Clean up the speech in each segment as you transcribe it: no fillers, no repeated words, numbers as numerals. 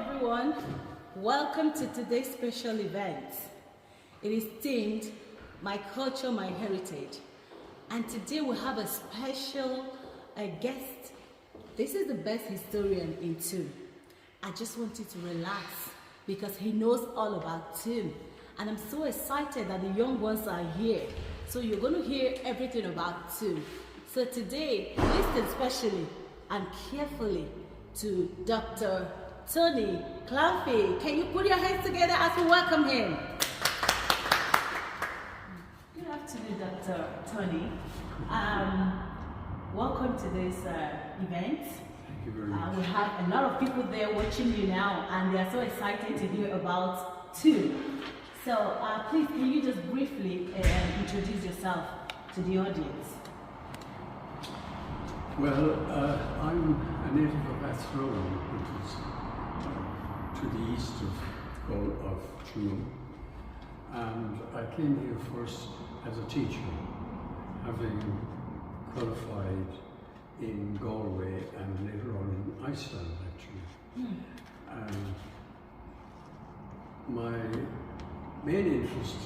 everyone. Welcome to today's special event. It is themed My Culture, My Heritage. And today we have a special guest. This is the best historian in TUM. I just want you to relax because he knows all about TUM. And I'm so excited that the young ones are here. So you're going to hear everything about TUM. So today, listen specially and carefully to Dr. Tony Clancy. Can you put your hands together as we welcome him? Good afternoon, Dr. Tony. Welcome to this event. Thank you very much. We have a lot of people there watching you now, and they are so excited to hear about TUM. So please, can you just briefly introduce yourself to the audience? Well, I'm a native of Athlone, which is to the east of TUM, and I came here first as a teacher, having qualified in Galway and later on in Iceland, actually. My main interest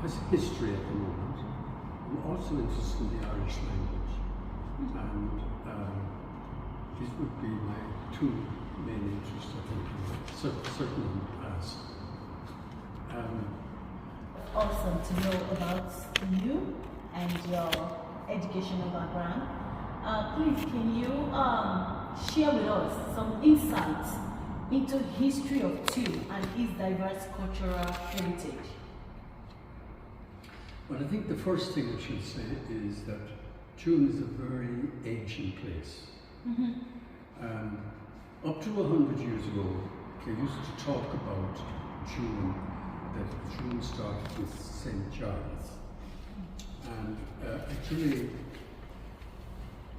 is history at the moment. I'm also interested in the Irish language, and these would be my two main interests, I think, certainly in the past. Awesome to know about you and your educational background. Please, can you share with us some insights into history of TUM and its diverse cultural heritage? Well, I think the first thing I should say is that TUM is a very ancient place. Up to 100 years ago, they used to talk about TUM, that TUM started with St. Giles. And actually,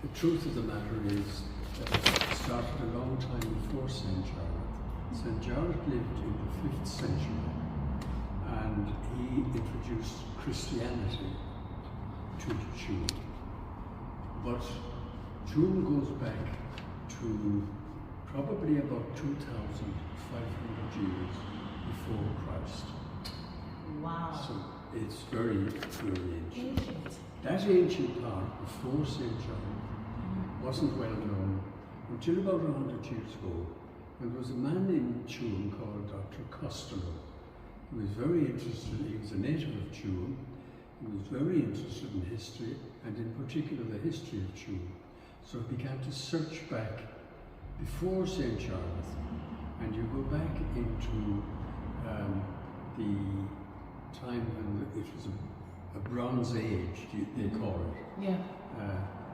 the truth of the matter is that it started a long time before St. Giles. St. Giles lived in the 5th century, and he introduced Christianity to TUM. But TUM goes back to probably about 2,500 years before Christ. Wow. So it's very, very ancient. Ancient. That ancient part before St. John wasn't well known until about 100 years ago. There was a man in TUM called Dr. Costello. He was very interested, he was a native of TUM. He was very interested in history, and in particular the history of TUM. So he began to search back before St. Charles, and you go back into the time when it was a Bronze Age, they call it. Yeah.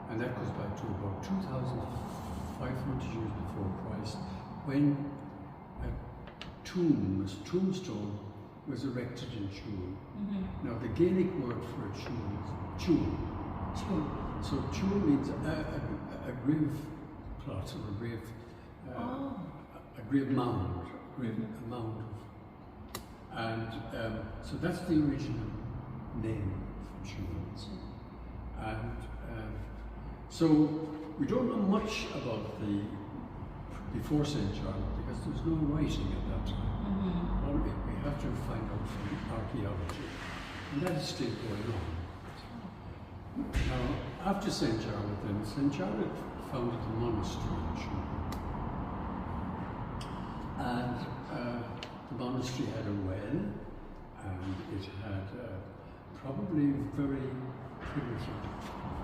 And that goes back to about 2,500 years before Christ, when a tombstone was erected in TUM. Now the Gaelic word for a TUM is Tuam. So TUM means a grave plot or a grave mound, a mound. And so that's the original name for TUM. And so we don't know much about the before St. John because there's no writing at that time. We have to find out from archaeology, and that is still going on. Now, after St. John, St. John founded a monastery in TUM. And the monastery had a well, and it had probably very primitive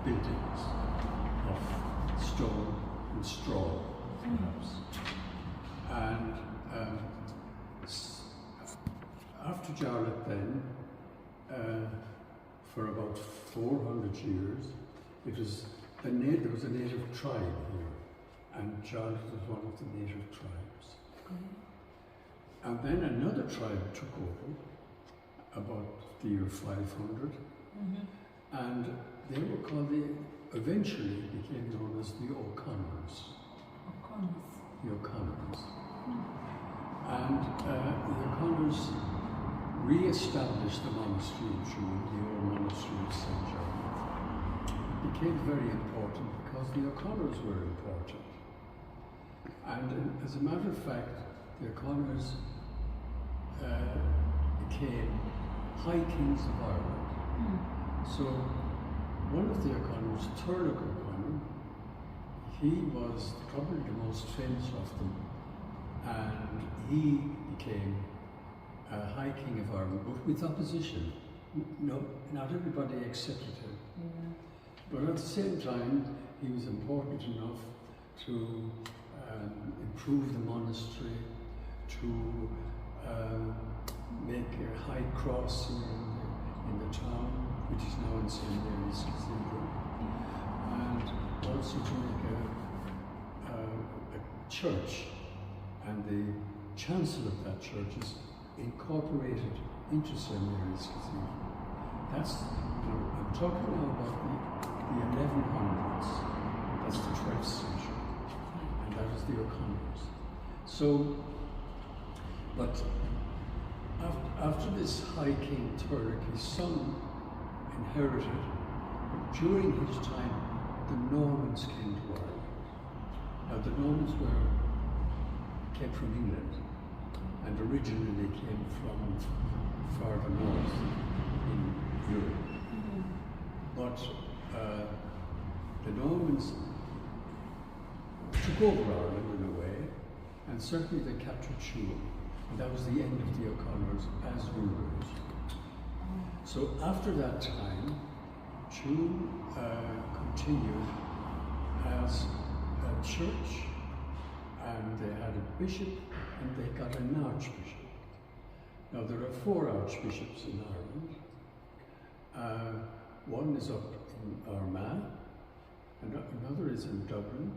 buildings of stone and straw, perhaps. And after Jarlath then, for about 400 years, there was a native tribe here, and Jarlath was one of the native tribes. And then another tribe took over about the year 500, and they were called eventually became known as the O'Connors. The O'Connors. And the O'Connors re-established the monastery in TUM, the old monastery of St. John. It became very important because the O'Connors were important. And as a matter of fact, the O'Connors became High Kings of Ireland. So one of the O'Connors, Turlough O'Connor, he was probably the most famous of them, and he became High King of Ireland, but with opposition. No, not everybody accepted him. Yeah. But at the same time, he was important enough to improve the monastery, to make a high cross in the town, which is now in St. Mary's Cathedral, and also to make a church. And the chancel of that church is incorporated into St. Mary's Cathedral. That's, I'm talking now about the 1100s. That's the 12th century, and that is the O'Connors. So, but after this High King Turlough, his son inherited. During his time, the Normans came to Ireland. Now, the Normans came from England, and originally came from farther north in Europe. But the Normans took over Ireland in a way, and certainly they captured Tuam, and that was the end of the O'Connors as rulers. So after that time, Tuam continued as a church, and they had a bishop, and they got an archbishop. Now there are 4 archbishops in Ireland. One is up in Armagh, and another is in Dublin,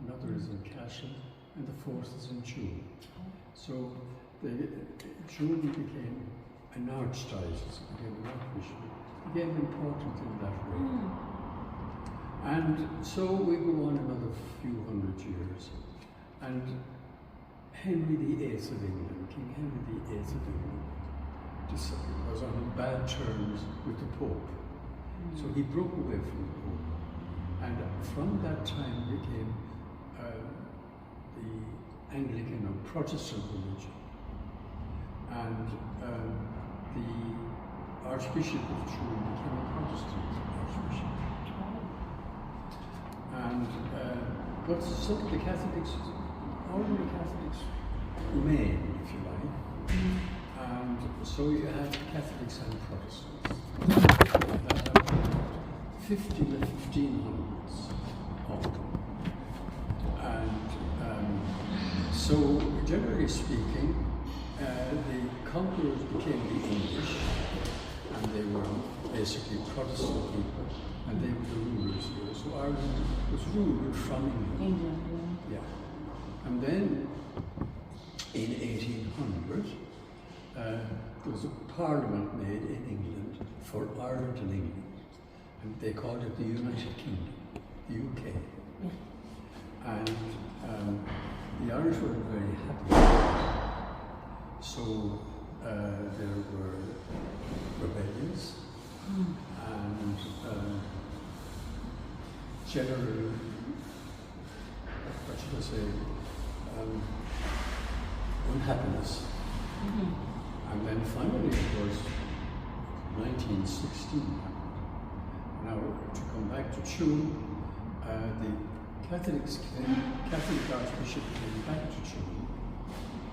another is in Cashel, and the 4th is in Tuam. So Tuam became an archdiocese, became an archbishop, became important in that way. And so we go on another few hundred years, and Henry VIII of England, King Henry VIII of England, was on bad terms with the Pope. So he broke away from the Pope, and from that time became the Anglican or Protestant religion. And the Archbishop of Tuam became a Protestant Archbishop. And but some of the Catholics, all of the Catholics remained, if you like. And so you had Catholics and Protestants. That happened 50 to 1500s on. And so, generally speaking, the conquerors became the English, and they were basically Protestant people, and they were the rulers here. So Ireland was ruled from England. Yeah. And then, in 1800, there was a parliament made in England for Ireland and England, and they called it the United Kingdom, the UK. Yeah. And the Irish were very happy. So there were rebellions, and general, what should I say, unhappiness. And then finally it was 1916. Now, to come back to Tuam, the Catholic Archbishop came back to Tuam.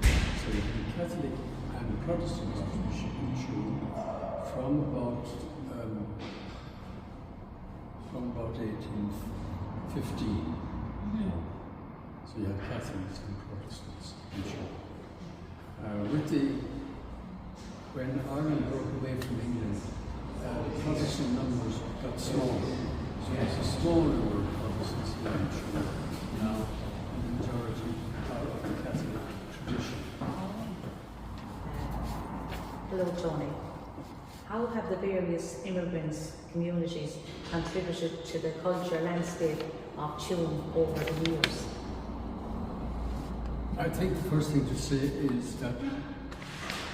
So you had the Catholic and Protestant Archbishop in Tuam from about 1815. So you had Catholics and Protestants in Tuam. When Ireland broke away from England, the Protestant numbers got smaller. So there's a small number of Protestants in Tuam now, and the majority are of the Catholic tradition. Hello, Tony. How have the various immigrants communities contributed to the cultural landscape of Tuam over the years? I think the first thing to say is that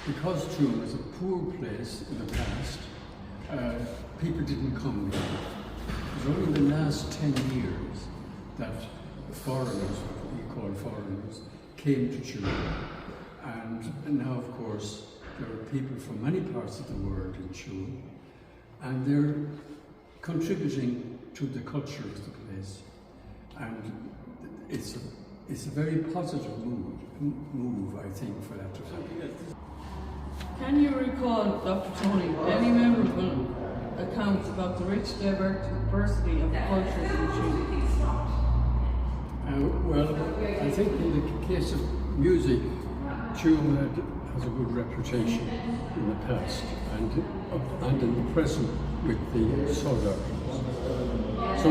because Tuam was a poor place in the past, people didn't come here. It was only in the last 10 years that foreigners, what we call foreigners, came to Tuam. And now, of course, there are people from many parts of the world in Tuam, and they're contributing to the culture of the place. And it's a very positive move, I think, for that to happen. Can you recall, Dr. Tony, any memorable accounts about the rich diversity of the cultures in Tuam? Well, I think in the case of music, Tuam has a good reputation in the past and in the present with the Solar. So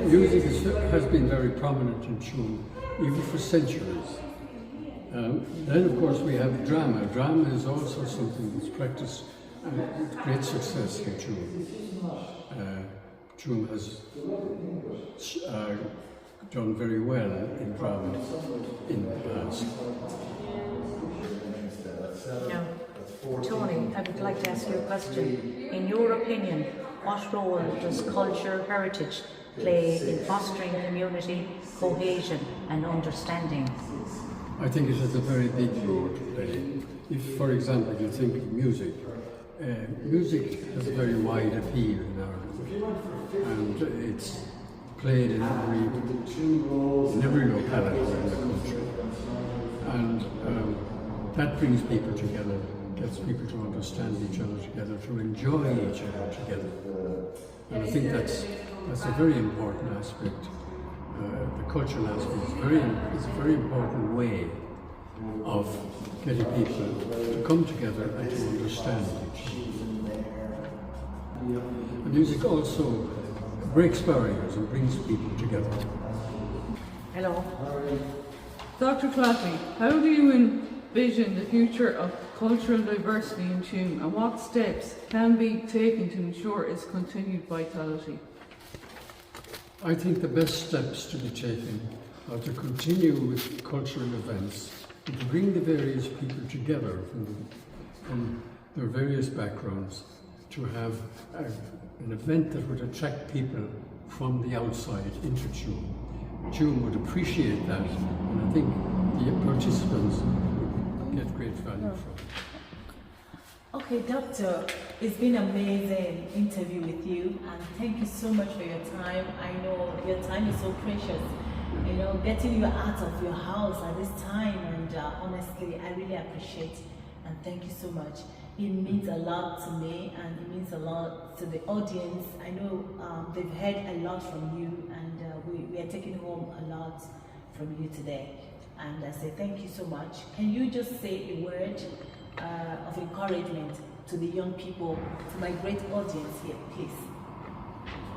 music has been very prominent in Tuam, even for centuries. Then, of course, we have drama. Drama is also something that's practiced with great success in Tuam. Tuam has done very well in drama in the past. Now, Tony, I would like to ask you a question. In your opinion, what role does culture heritage play in fostering community cohesion and understanding? I think it has a very big role to play. If, for example, you think of music, music has a very wide appeal in Ireland, and it's played in every locality in the country, and that brings people together, gets people to understand each other together, to enjoy each other together, and I think that's a very important aspect. The cultural aspect is a very important way of getting people to come together and to understand each other. The music also breaks barriers and brings people together. Hello. Dr. Claffey, how do you envision the future of cultural diversity in Tuam, and what steps can be taken to ensure its continued vitality? I think the best steps to be taken are to continue with cultural events and to bring the various people together from their various backgrounds, to have an event that would attract people from the outside into Tuam. Tuam would appreciate that, and I think the participants would get great value from it. Okay, Doctor, it's been an amazing interview with you, and thank you so much for your time. I know your time is so precious. You know, getting you out of your house at this time, and honestly, I really appreciate it, and thank you so much. It means a lot to me, and it means a lot to the audience. I know they've heard a lot from you, and we are taking home a lot from you today. And I say thank you so much. Can you just say a word of encouragement to the young people, to my great audience here, please?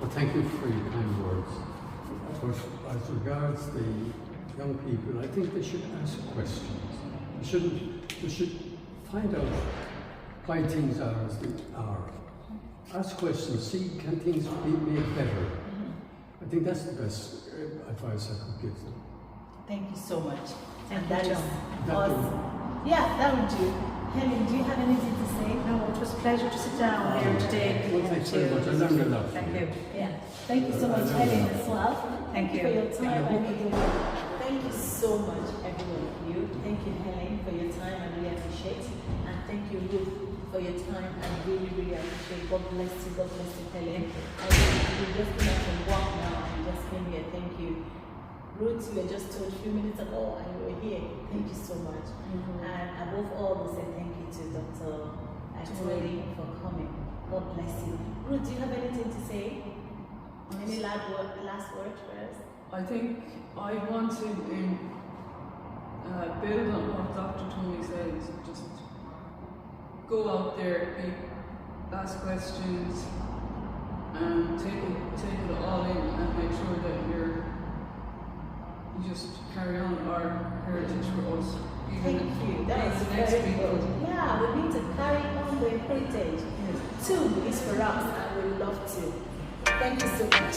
Well, thank you for your kind words. But as regards the young people, I think they should ask questions. They should find out why things are as they are. Ask questions, see can things be made better. I think that's the best advice I could give them. Thank you so much. Thank And you, that is John. awesome. Yeah, that would do. Helen, do you have anything to say? No, it was a pleasure to sit down here today. Well, thanks very much. I learned a lot from Thank you. you. Yeah. Thank you so much, Helen, as well. Thank you. For your time. Thank you so much, everyone of you. Thank you, Helen, for your time. I really appreciate it. And thank you, Ruth, for your time. I really, really appreciate it. God bless you. God bless you, Helen. You just came out from work now and just came here. Thank you. Ruth, you were just told a few minutes ago and you were here. Thank you so much. And above all, we say thank you to Dr. Actually for coming. God bless you. Ruth, do you have anything to say? Any last word first? I think I want to build on what Dr. Tony said, just go out there, ask questions, and take it all in and make sure that you just carry on our heritage for us. Thank you. That is the next very people. good. Yeah, we need to carry on the heritage. Two is for us, and we love to. Thank you so much.